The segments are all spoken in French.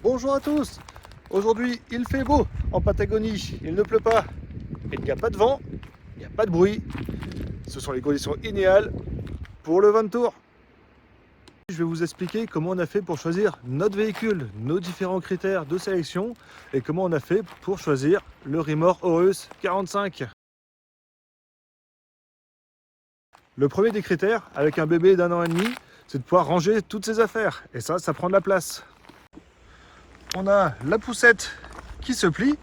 Bonjour à tous. Aujourd'hui il fait beau en Patagonie, il ne pleut pas, il n'y a pas de vent, il n'y a pas de bruit. Ce sont les conditions idéales pour le Van Tour. Je vais vous expliquer comment on a fait pour choisir notre véhicule, nos différents critères de sélection et comment on a fait pour choisir le Rimor Horus 45. Le premier des critères, avec un bébé d'1 an et demi, c'est de pouvoir ranger toutes ses affaires. Et ça prend de la place. On a la poussette qui se plie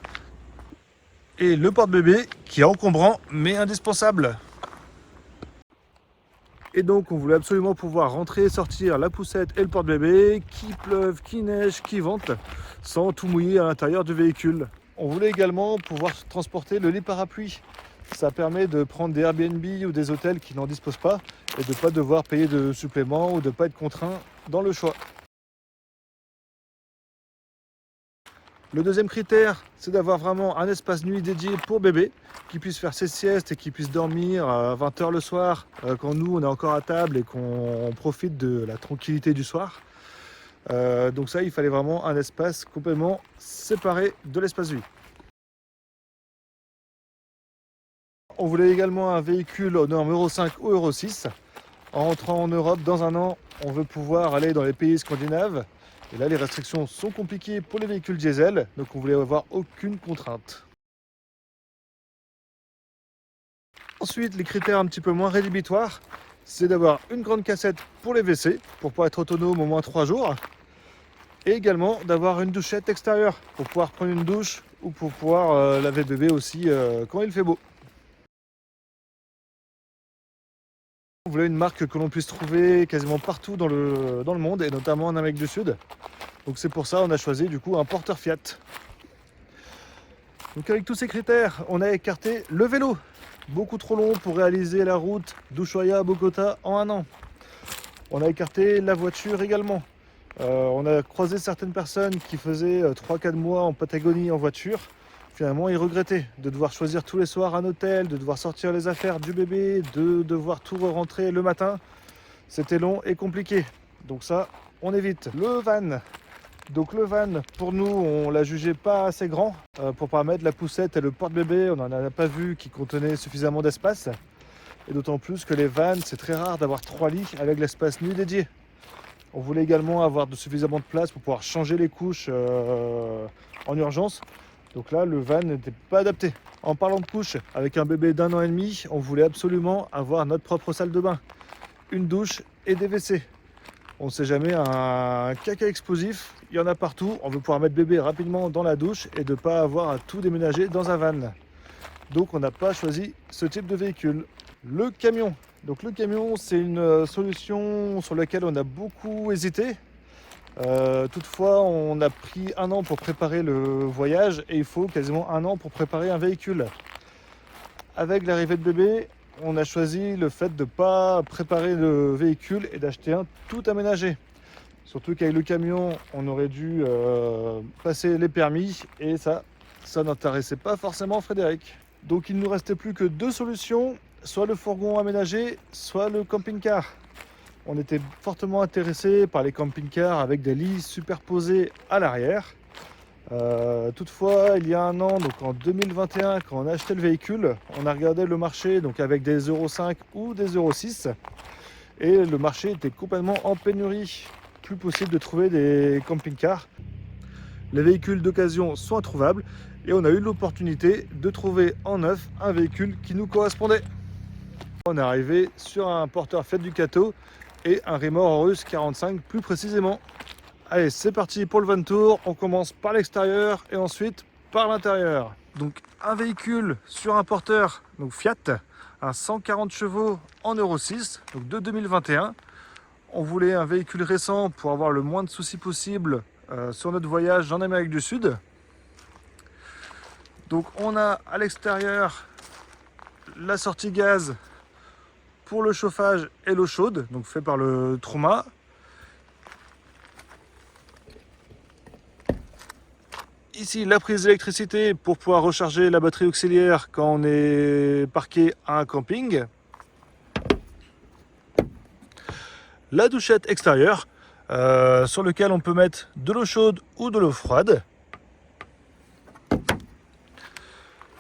et le porte-bébé qui est encombrant mais indispensable. Et donc on voulait absolument pouvoir rentrer et sortir la poussette et le porte-bébé, qu'il pleuve, qu'il neige, qu'il vente, sans tout mouiller à l'intérieur du véhicule. On voulait également pouvoir transporter le lit parapluie. Ça permet de prendre des Airbnb ou des hôtels qui n'en disposent pas et de ne pas devoir payer de suppléments ou de ne pas être contraint dans le choix. Le deuxième critère, c'est d'avoir vraiment un espace nuit dédié pour bébé, qui puisse faire ses siestes et qui puisse dormir à 20 h le soir, quand nous on est encore à table et qu'on profite de la tranquillité du soir. Donc ça, il fallait vraiment un espace complètement séparé de l'espace vie. On voulait également un véhicule aux normes Euro 5 ou Euro 6. En rentrant en Europe dans un an, on veut pouvoir aller dans les pays scandinaves. Et là, les restrictions sont compliquées pour les véhicules diesel, donc on voulait avoir aucune contrainte. Ensuite, les critères un petit peu moins rédhibitoires, c'est d'avoir une grande cassette pour les WC, pour pouvoir être autonome au moins 3 jours. Et également d'avoir une douchette extérieure, pour pouvoir prendre une douche ou pour pouvoir laver bébé aussi quand il fait beau. On voulait une marque que l'on puisse trouver quasiment partout dans le monde, et notamment en Amérique du Sud. Donc c'est pour ça qu'on a choisi du coup un porteur Fiat. Donc avec tous ces critères, on a écarté le vélo. Beaucoup trop long pour réaliser la route d'Ushuaia à Bogota en un an. On a écarté la voiture également. On a croisé certaines personnes qui faisaient 3-4 mois en Patagonie en voiture. Finalement, ils regrettaient de devoir choisir tous les soirs un hôtel, de devoir sortir les affaires du bébé, de devoir tout rentrer le matin. C'était long et compliqué. Donc ça, on évite. Le van. Donc le van, pour nous, on l'a jugé pas assez grand pour pouvoir mettre la poussette et le porte-bébé. On n'en a pas vu qui contenait suffisamment d'espace. Et d'autant plus que les vannes, c'est très rare d'avoir 3 lits avec l'espace nuit dédié. On voulait également avoir suffisamment de place pour pouvoir changer les couches en urgence. Donc là, le van n'était pas adapté. En parlant de couches, avec un bébé d'1 an et demi, on voulait absolument avoir notre propre salle de bain, une douche et des WC. On ne sait jamais, un caca explosif, il y en a partout. On veut pouvoir mettre bébé rapidement dans la douche et de ne pas avoir à tout déménager dans un van. Donc on n'a pas choisi ce type de véhicule. Le camion. Donc le camion, c'est une solution sur laquelle on a beaucoup hésité. Toutefois, on a pris un an pour préparer le voyage et il faut quasiment un an pour préparer un véhicule. Avec l'arrivée de bébé, on a choisi le fait de ne pas préparer le véhicule et d'acheter un tout aménagé. Surtout qu'avec le camion, on aurait dû passer les permis et ça n'intéressait pas forcément Frédéric. Donc il ne nous restait plus que 2 solutions, soit le fourgon aménagé, soit le camping-car. On était fortement intéressé par les camping-cars avec des lits superposés à l'arrière. Toutefois, il y a un an, donc en 2021, quand on a acheté le véhicule, on a regardé le marché donc avec des Euro 5 ou des Euro 6 et le marché était complètement en pénurie. Plus possible de trouver des camping-cars. Les véhicules d'occasion sont introuvables et on a eu l'opportunité de trouver en neuf un véhicule qui nous correspondait. On est arrivé sur un porteur Fiat Ducato et un Rimor Horus 45 plus précisément. Allez, c'est parti pour le Van Tour. On commence par l'extérieur et ensuite par l'intérieur. Donc un véhicule sur un porteur donc Fiat, un 140 chevaux en Euro 6, donc de 2021. On voulait un véhicule récent pour avoir le moins de soucis possible sur notre voyage en Amérique du Sud. Donc on a à l'extérieur la sortie gaz pour le chauffage et l'eau chaude, donc fait par le Truma. Ici la prise d'électricité pour pouvoir recharger la batterie auxiliaire quand on est parqué à un camping. La douchette extérieure sur lequel on peut mettre de l'eau chaude ou de l'eau froide.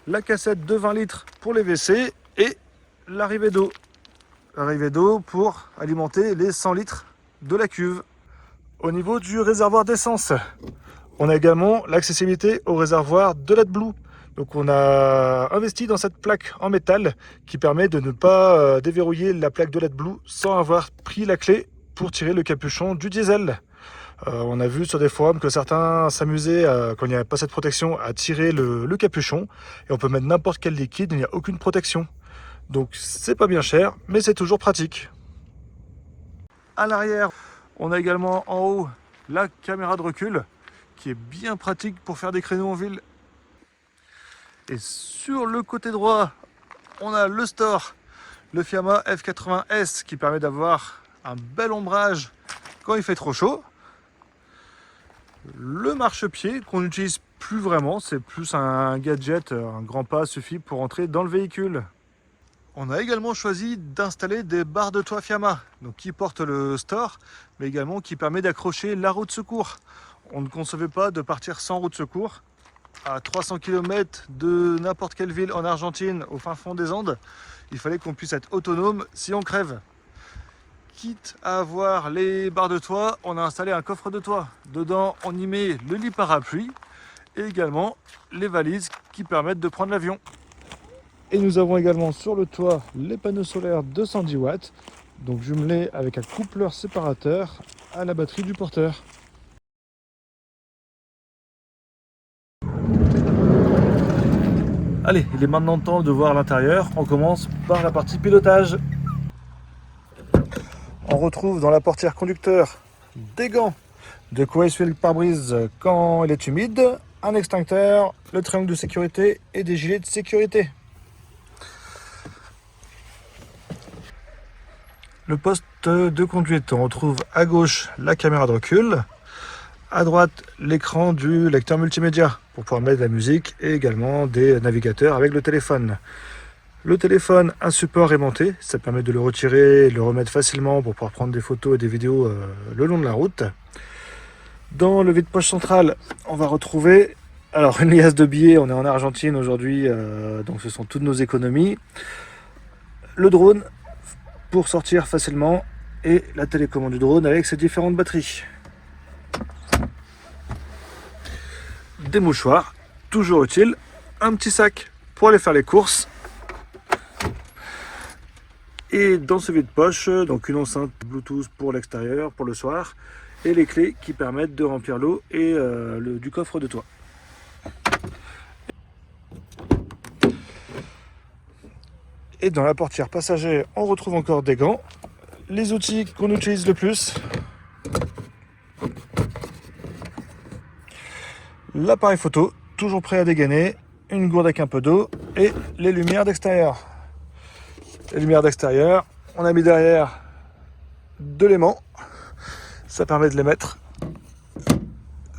La cassette de 20 litres pour les WC et l'arrivée d'eau. L'arrivée d'eau pour alimenter les 100 litres de la cuve. Au niveau du réservoir d'essence, on a également l'accessibilité au réservoir de l'AdBlue. Donc on a investi dans cette plaque en métal qui permet de ne pas déverrouiller la plaque de l'AdBlue sans avoir pris la clé pour tirer le capuchon du diesel. On a vu sur des forums que certains s'amusaient, quand il n'y avait pas cette protection, à tirer le capuchon. Et on peut mettre n'importe quel liquide, il n'y a aucune protection. Donc c'est pas bien cher, mais c'est toujours pratique. À l'arrière, on a également en haut la caméra de recul, qui est bien pratique pour faire des créneaux en ville. Et sur le côté droit, on a le store, le Fiamma F80S, qui permet d'avoir un bel ombrage quand il fait trop chaud. Le marchepied qu'on n'utilise plus vraiment, c'est plus un gadget, un grand pas suffit pour entrer dans le véhicule. On a également choisi d'installer des barres de toit Fiamma, donc qui portent le store, mais également qui permet d'accrocher la roue de secours. On ne concevait pas de partir sans roue de secours. À 300 km de n'importe quelle ville en Argentine, au fin fond des Andes, il fallait qu'on puisse être autonome si on crève. Quitte à avoir les barres de toit, on a installé un coffre de toit. Dedans, on y met le lit parapluie et également les valises qui permettent de prendre l'avion. Et nous avons également sur le toit les panneaux solaires de 110 watts, donc jumelés avec un coupleur séparateur à la batterie du porteur. Allez, il est maintenant temps de voir l'intérieur. On commence par la partie pilotage. On retrouve dans la portière conducteur des gants de quoi essuyer le pare-brise quand il est humide, un extincteur, le triangle de sécurité et des gilets de sécurité. Le poste de conduite, on retrouve à gauche la caméra de recul, à droite l'écran du lecteur multimédia pour pouvoir mettre de la musique et également des navigateurs avec le téléphone. Le téléphone, un support aimanté, ça permet de le retirer et de le remettre facilement pour pouvoir prendre des photos et des vidéos le long de la route. Dans le vide-poche central, on va retrouver alors une liasse de billets, on est en Argentine aujourd'hui, donc ce sont toutes nos économies. Le drone pour sortir facilement et la télécommande du drone avec ses différentes batteries. Des mouchoirs, toujours utiles, un petit sac pour aller faire les courses. Et dans ce vide-poche, donc une enceinte Bluetooth pour l'extérieur, pour le soir, et les clés qui permettent de remplir l'eau et du coffre de toit. Et dans la portière passager, on retrouve encore des gants, les outils qu'on utilise le plus, l'appareil photo, toujours prêt à dégainer, une gourde avec un peu d'eau et les lumières d'extérieur. Les lumières d'extérieur, on a mis derrière de l'aimant, ça permet de les mettre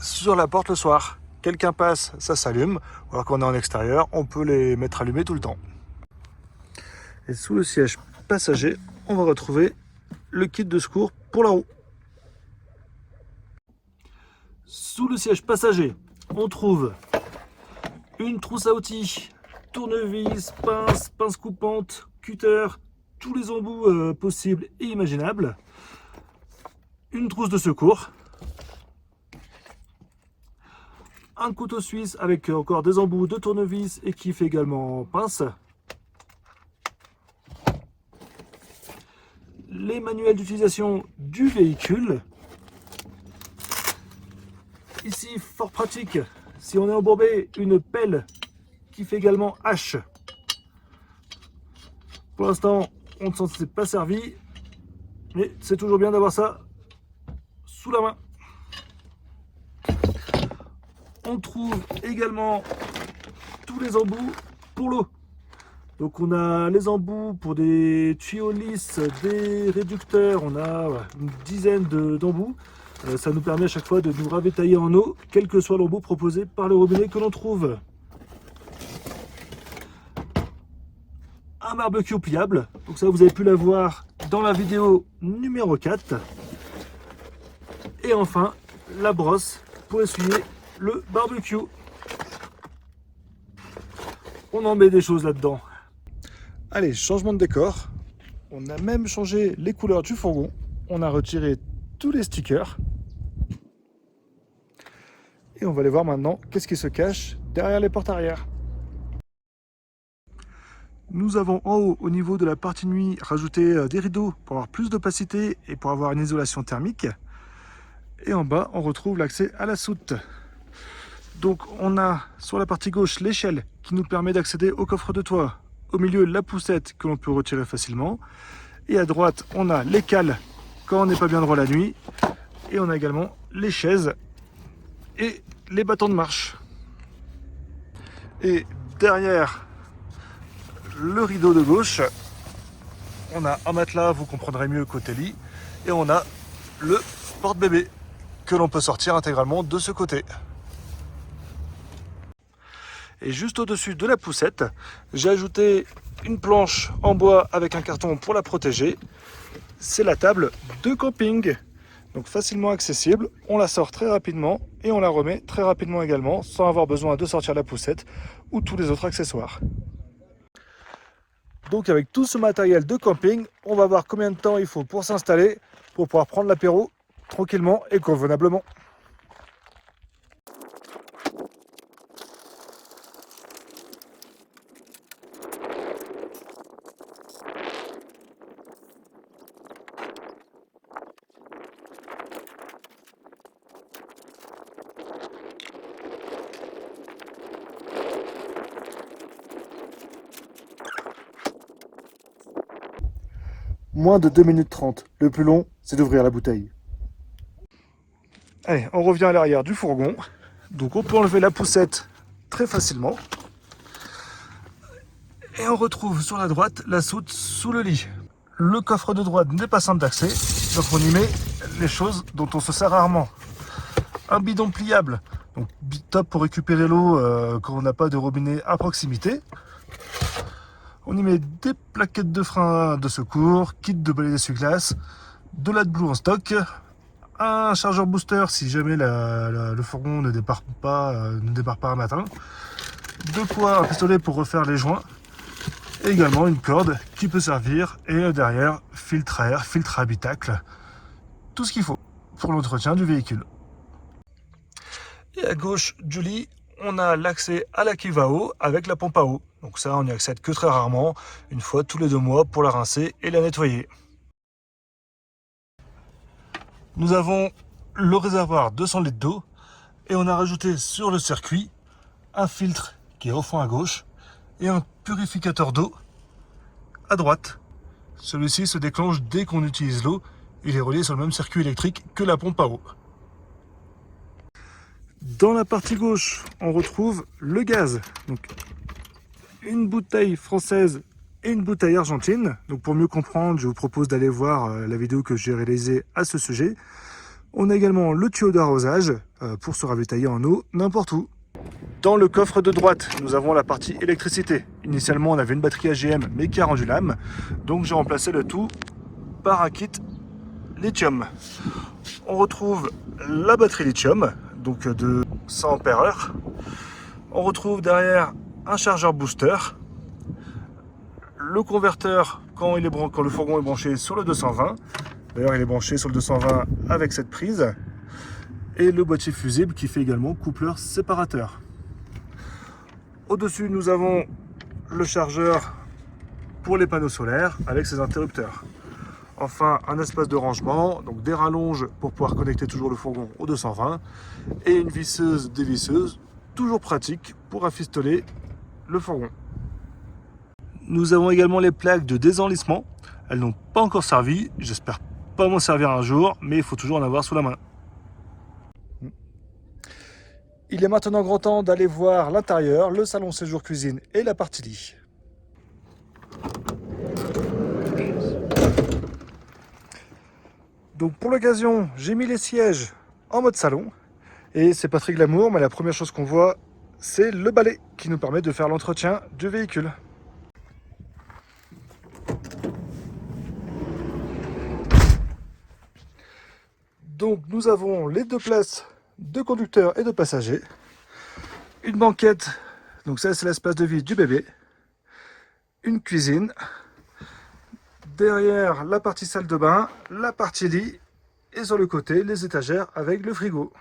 sur la porte le soir. Quelqu'un passe, ça s'allume, alors qu'on est en extérieur, on peut les mettre allumés tout le temps. Et sous le siège passager, on va retrouver le kit de secours pour la roue. Sous le siège passager, on trouve une trousse à outils, tournevis, pince coupante, cutter, tous les embouts possibles et imaginables, une trousse de secours, un couteau suisse avec encore des embouts de tournevis et qui fait également pince, les manuels d'utilisation du véhicule. Ici, fort pratique, si on est embourbé, une pelle qui fait également hache. Pour l'instant, on ne s'en est pas servi, mais c'est toujours bien d'avoir ça sous la main. On trouve également tous les embouts pour l'eau. Donc on a les embouts pour des tuyaux lisses, des réducteurs, on a une dizaine d'embouts. Ça nous permet à chaque fois de nous ravitailler en eau, quel que soit l'embout proposé par le robinet que l'on trouve. Un barbecue pliable, donc ça vous avez pu la voir dans la vidéo numéro 4. Et enfin, la brosse pour essuyer le barbecue. On en met des choses là-dedans. Allez, changement de décor. On a même changé les couleurs du fourgon. On a retiré tous les stickers. Et on va aller voir maintenant qu'est-ce qui se cache derrière les portes arrière. Nous avons en haut, au niveau de la partie nuit, rajouté des rideaux pour avoir plus d'opacité et pour avoir une isolation thermique. Et en bas, on retrouve l'accès à la soute. Donc on a sur la partie gauche l'échelle qui nous permet d'accéder au coffre de toit. Au milieu, la poussette que l'on peut retirer facilement. Et à droite, on a les cales quand on n'est pas bien droit la nuit. Et on a également les chaises et les bâtons de marche. Et derrière le rideau de gauche, on a un matelas, vous comprendrez mieux côté lit, et on a le porte-bébé que l'on peut sortir intégralement de ce côté. Et juste au-dessus de la poussette, j'ai ajouté une planche en bois avec un carton pour la protéger. C'est la table de camping, donc facilement accessible. On la sort très rapidement et on la remet très rapidement également, sans avoir besoin de sortir la poussette ou tous les autres accessoires. Donc avec tout ce matériel de camping, on va voir combien de temps il faut pour s'installer, pour pouvoir prendre l'apéro tranquillement et convenablement. Moins de 2 minutes 30. Le plus long, c'est d'ouvrir la bouteille. Allez, on revient à l'arrière du fourgon. Donc on peut enlever la poussette très facilement. Et on retrouve sur la droite la soute sous le lit. Le coffre de droite n'est pas simple d'accès, donc on y met les choses dont on se sert rarement. Un bidon pliable, donc top pour récupérer l'eau quand on n'a pas de robinet à proximité. On y met des plaquettes de frein de secours, kit de balai d'essuie-glace, de l'AdBlue en stock, un chargeur booster si jamais le fourgon ne démarre pas un matin, de quoi un pistolet pour refaire les joints, et également une corde qui peut servir, et derrière, filtre à air, filtre à habitacle, tout ce qu'il faut pour l'entretien du véhicule. Et à gauche du lit, on a l'accès à la cuve à eau avec la pompe à eau. Donc ça, on n'y accède que très rarement, une fois tous les 2 mois pour la rincer et la nettoyer. Nous avons le réservoir 200 litres d'eau et on a rajouté sur le circuit un filtre qui est au fond à gauche et un purificateur d'eau à droite. Celui-ci se déclenche dès qu'on utilise l'eau. Il est relié sur le même circuit électrique que la pompe à eau. Dans la partie gauche, on retrouve le gaz. Donc, une bouteille française et une bouteille argentine. Donc pour mieux comprendre, je vous propose d'aller voir la vidéo que j'ai réalisée à ce sujet. On a également le tuyau d'arrosage pour se ravitailler en eau n'importe où. Dans le coffre de droite, nous avons la partie électricité. Initialement, on avait une batterie AGM, mais qui a rendu l'âme. Donc j'ai remplacé le tout par un kit lithium. On retrouve la batterie lithium, donc de 100 Ah. On retrouve derrière un chargeur booster, le converteur quand le fourgon est branché sur le 220. D'ailleurs, il est branché sur le 220 avec cette prise. Et le boîtier fusible qui fait également coupleur séparateur. Au-dessus, nous avons le chargeur pour les panneaux solaires avec ses interrupteurs. Enfin, un espace de rangement, donc des rallonges pour pouvoir connecter toujours le fourgon au 220 et une visseuse dévisseuse, toujours pratique pour rafistoler le fourgon. Nous avons également les plaques de désenlissement. Elles n'ont pas encore servi, j'espère pas m'en servir un jour, mais il faut toujours en avoir sous la main. Il est maintenant grand temps d'aller voir l'intérieur, le salon séjour cuisine et la partie lit. Donc pour l'occasion, j'ai mis les sièges en mode salon. Et c'est pas très glamour, mais la première chose qu'on voit, c'est le balai qui nous permet de faire l'entretien du véhicule. Donc nous avons les deux places de conducteur et de passager. Une banquette, donc ça c'est l'espace de vie du bébé. Une cuisine. Derrière la partie salle de bain, la partie lit. Et sur le côté, les étagères avec le frigo.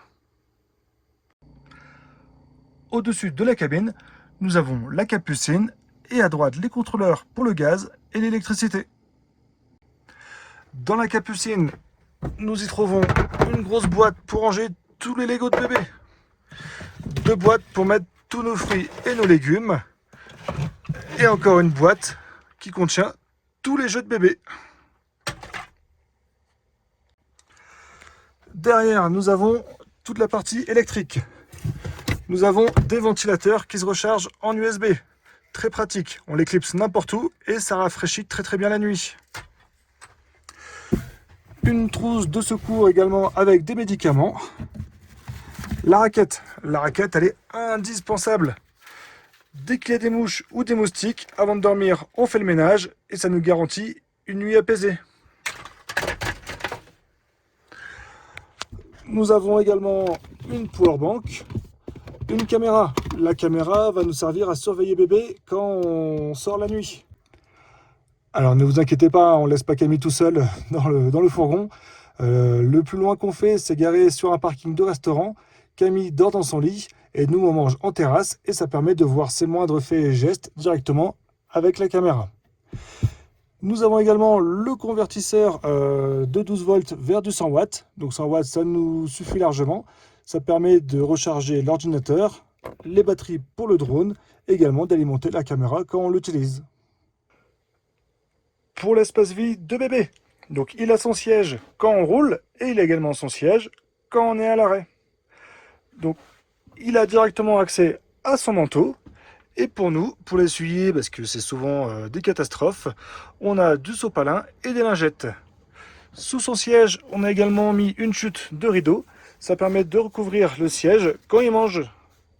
Au-dessus de la cabine, nous avons la capucine et à droite les contrôleurs pour le gaz et l'électricité. Dans la capucine, nous y trouvons une grosse boîte pour ranger tous les Legos de bébé. Deux boîtes pour mettre tous nos fruits et nos légumes. Et encore une boîte qui contient tous les jeux de bébé. Derrière, nous avons toute la partie électrique. Nous avons des ventilateurs qui se rechargent en USB. Très pratique, on les clipse n'importe où et ça rafraîchit très bien la nuit. Une trousse de secours également avec des médicaments. La raquette elle est indispensable. Dès qu'il y a des mouches ou des moustiques, avant de dormir, on fait le ménage et ça nous garantit une nuit apaisée. Nous avons également une powerbank, une caméra. La caméra va nous servir à surveiller bébé quand on sort la nuit. Alors ne vous inquiétez pas, on ne laisse pas Camille tout seul dans le fourgon. Le plus loin qu'on fait, c'est garer sur un parking de restaurant. Camille dort dans son lit et nous on mange en terrasse et ça permet de voir ses moindres faits et gestes directement avec la caméra. Nous avons également le convertisseur de 12 volts vers du 100 watts. Donc 100 watts, ça nous suffit largement. Ça permet de recharger l'ordinateur, les batteries pour le drone, également d'alimenter la caméra quand on l'utilise. Pour l'espace vie de bébé, donc il a son siège quand on roule et il a également son siège quand on est à l'arrêt. Donc il a directement accès à son manteau. Et pour nous, pour l'essuyer, parce que c'est souvent des catastrophes, on a du sopalin et des lingettes. Sous son siège, on a également mis une chute de rideau. Ça permet de recouvrir le siège quand il mange.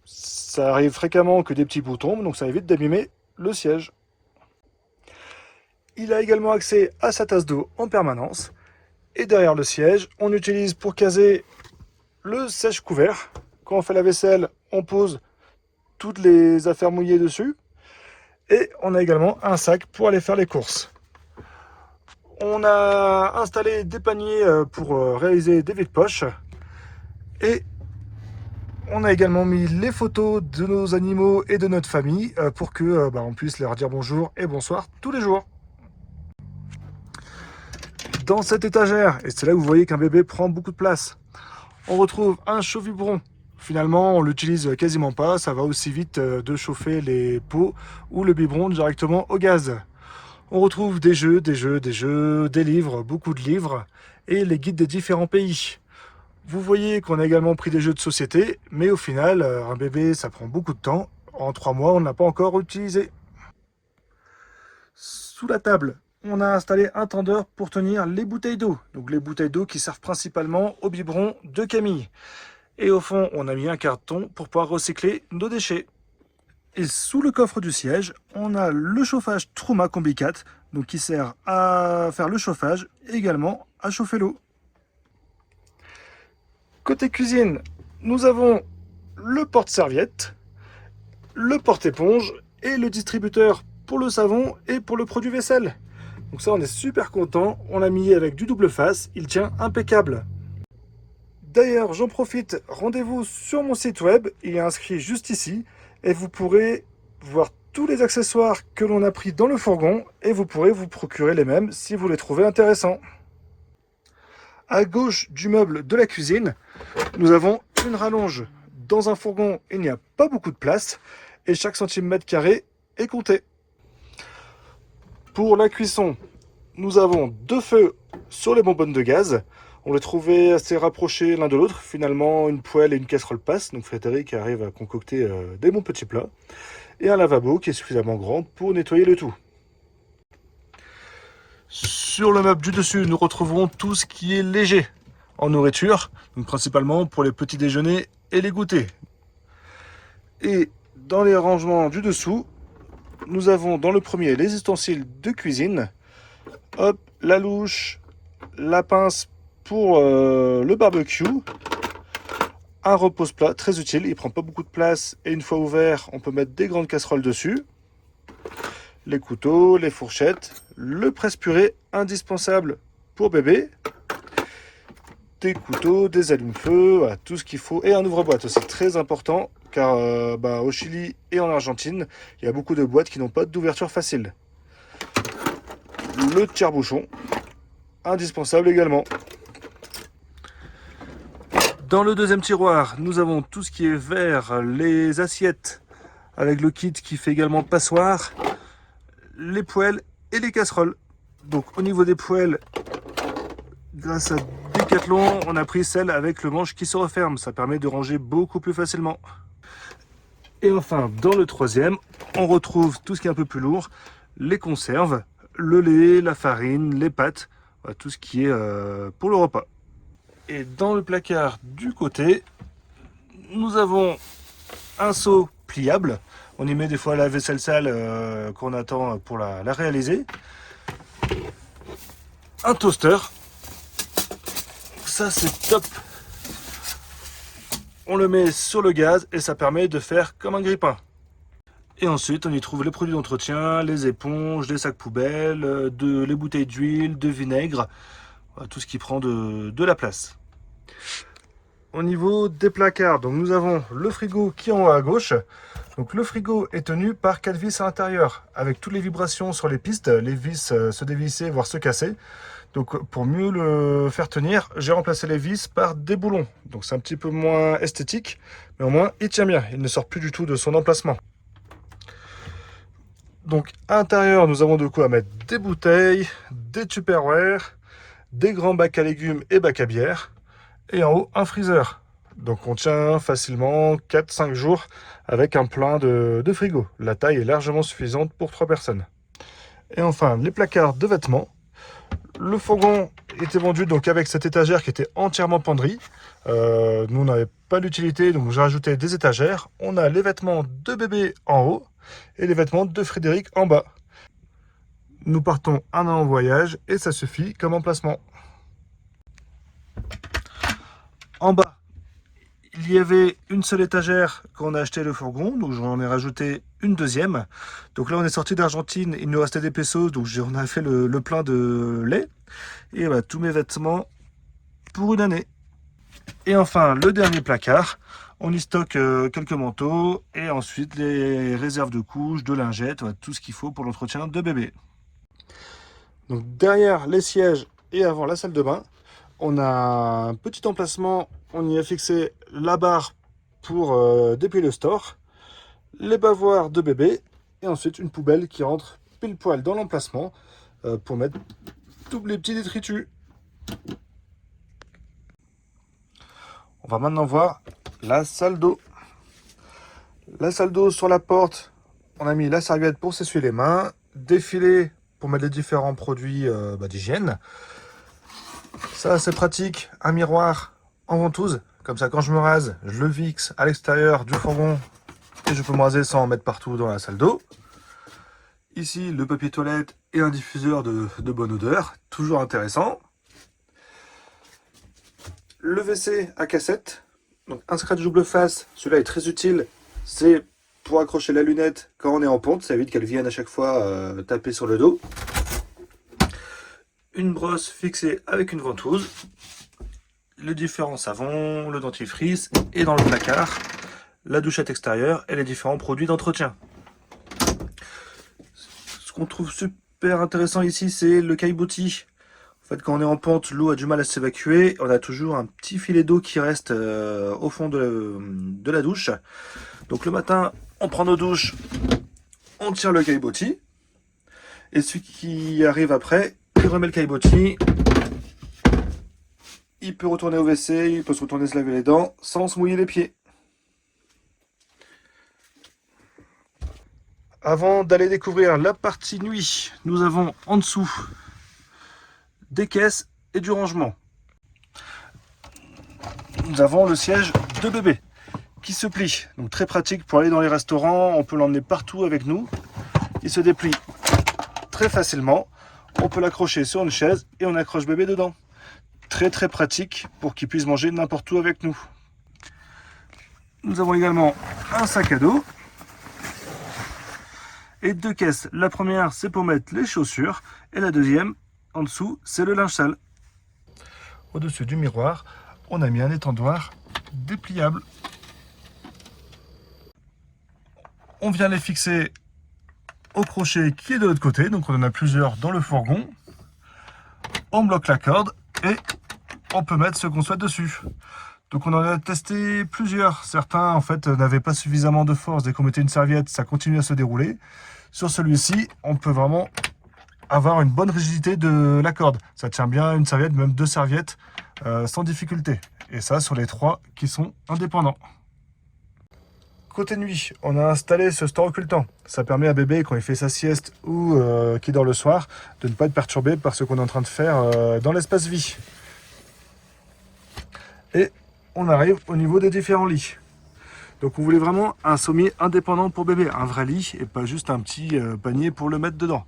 Ça arrive fréquemment que des petits poux tombent, donc ça évite d'abîmer le siège. Il a également accès à sa tasse d'eau en permanence. Et derrière le siège, on utilise pour caser le sèche-couvert. Quand on fait la vaisselle, on pose toutes les affaires mouillées dessus. Et on a également un sac pour aller faire les courses. On a installé des paniers pour réaliser des vides-poches. Et on a également mis les photos de nos animaux et de notre famille pour que on puisse leur dire bonjour et bonsoir tous les jours. Dans cette étagère, et c'est là où vous voyez qu'un bébé prend beaucoup de place, on retrouve un chaud-vibrant. Finalement, on l'utilise quasiment pas, ça va aussi vite de chauffer les pots ou le biberon directement au gaz. On retrouve des jeux, des livres, beaucoup de livres, et les guides des différents pays. Vous voyez qu'on a également pris des jeux de société, mais au final, un bébé, ça prend beaucoup de temps. En 3 mois, on ne l'a pas encore utilisé. Sous la table, on a installé un tendeur pour tenir les bouteilles d'eau. Donc les bouteilles d'eau qui servent principalement au biberon de Camille. Et au fond, on a mis un carton pour pouvoir recycler nos déchets. Et sous le coffre du siège, on a le chauffage Truma Combi 4, donc qui sert à faire le chauffage et également à chauffer l'eau. Côté cuisine, nous avons le porte-serviette, le porte-éponge et le distributeur pour le savon et pour le produit vaisselle. Donc ça, on est super content. On l'a mis avec du double face, il tient impeccable. D'ailleurs, j'en profite, rendez-vous sur mon site web, il est inscrit juste ici, et vous pourrez voir tous les accessoires que l'on a pris dans le fourgon, et vous pourrez vous procurer les mêmes si vous les trouvez intéressants. À gauche du meuble de la cuisine, nous avons une rallonge. Dans un fourgon, il n'y a pas beaucoup de place, et chaque centimètre carré est compté. Pour la cuisson, nous avons 2 feux sur les bonbonnes de gaz. On les trouvait assez rapprochés l'un de l'autre. Finalement, une poêle et une casserole passent. Donc Frédéric arrive à concocter des bons petits plats. Et un lavabo qui est suffisamment grand pour nettoyer le tout. Sur le meuble du dessus, nous retrouvons tout ce qui est léger en nourriture. Donc principalement pour les petits déjeuners et les goûters. Et dans les rangements du dessous, nous avons dans le premier les ustensiles de cuisine. Hop, la louche, la pince pour le barbecue, un repose-plat très utile, il prend pas beaucoup de place et une fois ouvert, on peut mettre des grandes casseroles dessus. Les couteaux, les fourchettes, le presse-purée indispensable pour bébé, des couteaux, des allumes-feu, voilà, tout ce qu'il faut, et un ouvre-boîte aussi très important car au Chili et en Argentine, il y a beaucoup de boîtes qui n'ont pas d'ouverture facile. Le tire-bouchon, indispensable également. Dans le deuxième tiroir, nous avons tout ce qui est verre, les assiettes avec le kit qui fait également passoire, les poêles et les casseroles. Donc au niveau des poêles, grâce à Decathlon, on a pris celle avec le manche qui se referme. Ça permet de ranger beaucoup plus facilement. Et enfin, dans le troisième, on retrouve tout ce qui est un peu plus lourd, les conserves, le lait, la farine, les pâtes, voilà, tout ce qui est pour le repas. Et dans le placard du côté, nous avons un seau pliable. On y met des fois la vaisselle sale qu'on attend pour la réaliser. Un toaster. Ça c'est top. On le met sur le gaz et ça permet de faire comme un grille-pain. Et ensuite on y trouve les produits d'entretien, les éponges, les sacs poubelles, les bouteilles d'huile, de vinaigre. Tout ce qui prend de la place. Au niveau des placards, donc nous avons le frigo qui est en haut à gauche. Donc le frigo est tenu par 4 vis à l'intérieur, avec toutes les vibrations sur les pistes, les vis se dévisser, voire se casser. Donc pour mieux le faire tenir, j'ai remplacé les vis par des boulons. Donc c'est un petit peu moins esthétique, mais au moins il tient bien, il ne sort plus du tout de son emplacement. Donc à l'intérieur, nous avons de quoi mettre des bouteilles, des Tupperware, des grands bacs à légumes et bacs à bière, et en haut un freezer. Donc on tient facilement 4-5 jours avec un plein de frigo. La taille est largement suffisante pour 3 personnes. Et enfin les placards de vêtements. Le fourgon était vendu donc avec cette étagère qui était entièrement penderie. Nous on n'avait pas l'utilité, donc j'ai rajouté des étagères. On a les vêtements de bébé en haut et les vêtements de Frédéric en bas. Nous partons un an en voyage et ça suffit comme emplacement. En bas, il y avait une seule étagère quand on a acheté le fourgon, donc j'en ai rajouté une deuxième. Donc là on est sorti d'Argentine, il nous restait des pesos, donc on a fait le plein de lait. Et voilà, tous mes vêtements pour une année. Et enfin le dernier placard, on y stocke quelques manteaux et ensuite les réserves de couches, de lingettes, voilà, tout ce qu'il faut pour l'entretien de bébé. Donc derrière les sièges et avant la salle de bain, on a un petit emplacement, on y a fixé la barre pour déplier le store, les bavoirs de bébé et ensuite une poubelle qui rentre pile poil dans l'emplacement pour mettre tous les petits détritus. On va maintenant voir la salle d'eau. La salle d'eau, sur la porte, on a mis la serviette pour s'essuyer les mains, des filets pour mettre les différents produits d'hygiène. Ça c'est pratique, un miroir en ventouse, comme ça quand je me rase, je le fixe à l'extérieur du fourgon et je peux me raser sans en mettre partout dans la salle d'eau. Ici le papier toilette et un diffuseur de bonne odeur, toujours intéressant. Le WC à cassette, donc un scratch double face, celui-là est très utile, c'est pour accrocher la lunette quand on est en pente, ça évite qu'elle vienne à chaque fois taper sur le dos. Une brosse fixée avec une ventouse, les différents savons, le dentifrice et dans le placard, la douchette extérieure et les différents produits d'entretien. Ce qu'on trouve super intéressant ici, c'est le caillebotis. En fait, quand on est en pente, l'eau a du mal à s'évacuer. On a toujours un petit filet d'eau qui reste au fond de la douche. Donc le matin, on prend nos douches, on tire le caillebotis. Et celui qui arrive après, il remet le caillebotis. Il peut retourner au WC, il peut se retourner se laver les dents sans se mouiller les pieds. Avant d'aller découvrir la partie nuit, nous avons en dessous des caisses et du rangement. Nous avons le siège de bébé qui se plie, donc très pratique pour aller dans les restaurants, on peut l'emmener partout avec nous. Il se déplie très facilement, on peut l'accrocher sur une chaise et on accroche bébé dedans. très très pratique pour qu'il puisse manger n'importe où avec nous. Nous avons également un sac à dos et 2 caisses. La première, c'est pour mettre les chaussures et la deuxième, en dessous, c'est le linge sale. Au-dessus du miroir, on a mis un étendoir dépliable. On vient les fixer au crochet qui est de l'autre côté, donc on en a plusieurs dans le fourgon. On bloque la corde et on peut mettre ce qu'on souhaite dessus. Donc on en a testé plusieurs. Certains en fait n'avaient pas suffisamment de force. Dès qu'on mettait une serviette, ça continue à se dérouler. Sur celui-ci, on peut vraiment avoir une bonne rigidité de la corde. Ça tient bien une serviette, même 2 serviettes, sans difficulté. Et ça sur les 3 qui sont indépendants. Côté nuit, on a installé ce store occultant. Ça permet à bébé, quand il fait sa sieste ou qu'il dort le soir, de ne pas être perturbé par ce qu'on est en train de faire dans l'espace vie. Et on arrive au niveau des différents lits. Donc on voulait vraiment un sommier indépendant pour bébé, un vrai lit et pas juste un petit panier pour le mettre dedans.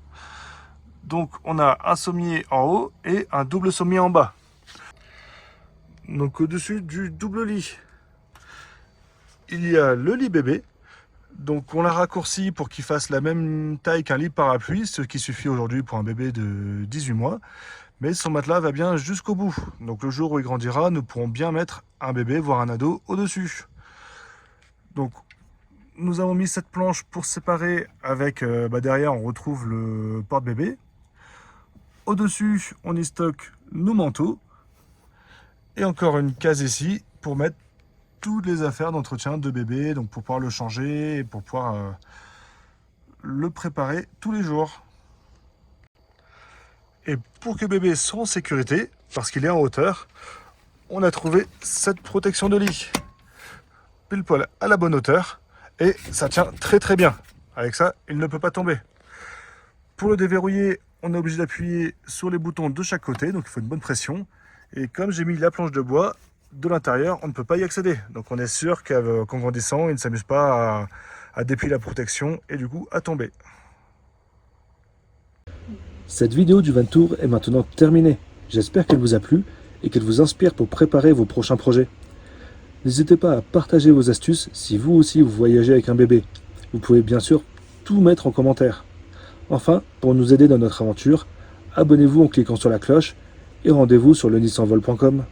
Donc on a un sommier en haut et un double sommier en bas. Donc au-dessus du double lit, il y a le lit bébé. Donc on l'a raccourci pour qu'il fasse la même taille qu'un lit parapluie, ce qui suffit aujourd'hui pour un bébé de 18 mois. Mais son matelas va bien jusqu'au bout. Donc le jour où il grandira, nous pourrons bien mettre un bébé, voire un ado, au-dessus. Donc nous avons mis cette planche pour séparer avec, derrière on retrouve le porte-bébé. Au-dessus, on y stocke nos manteaux. Et encore une case ici pour mettre toutes les affaires d'entretien de bébé, donc pour pouvoir le changer et pour pouvoir le préparer tous les jours. Et pour que bébé soit en sécurité, parce qu'il est en hauteur, on a trouvé cette protection de lit. Pile poil à la bonne hauteur. Et ça tient très très bien. Avec ça, il ne peut pas tomber. Pour le déverrouiller, on est obligé d'appuyer sur les boutons de chaque côté. Donc il faut une bonne pression. Et comme j'ai mis la planche de bois, de l'intérieur, on ne peut pas y accéder. Donc on est sûr qu'en grandissant, il ne s'amuse pas à déplier la protection et du coup à tomber. Cette vidéo du van tour est maintenant terminée. J'espère qu'elle vous a plu et qu'elle vous inspire pour préparer vos prochains projets. N'hésitez pas à partager vos astuces si vous aussi vous voyagez avec un bébé. Vous pouvez bien sûr tout mettre en commentaire. Enfin, pour nous aider dans notre aventure, abonnez-vous en cliquant sur la cloche et rendez-vous sur lenissanvol.com.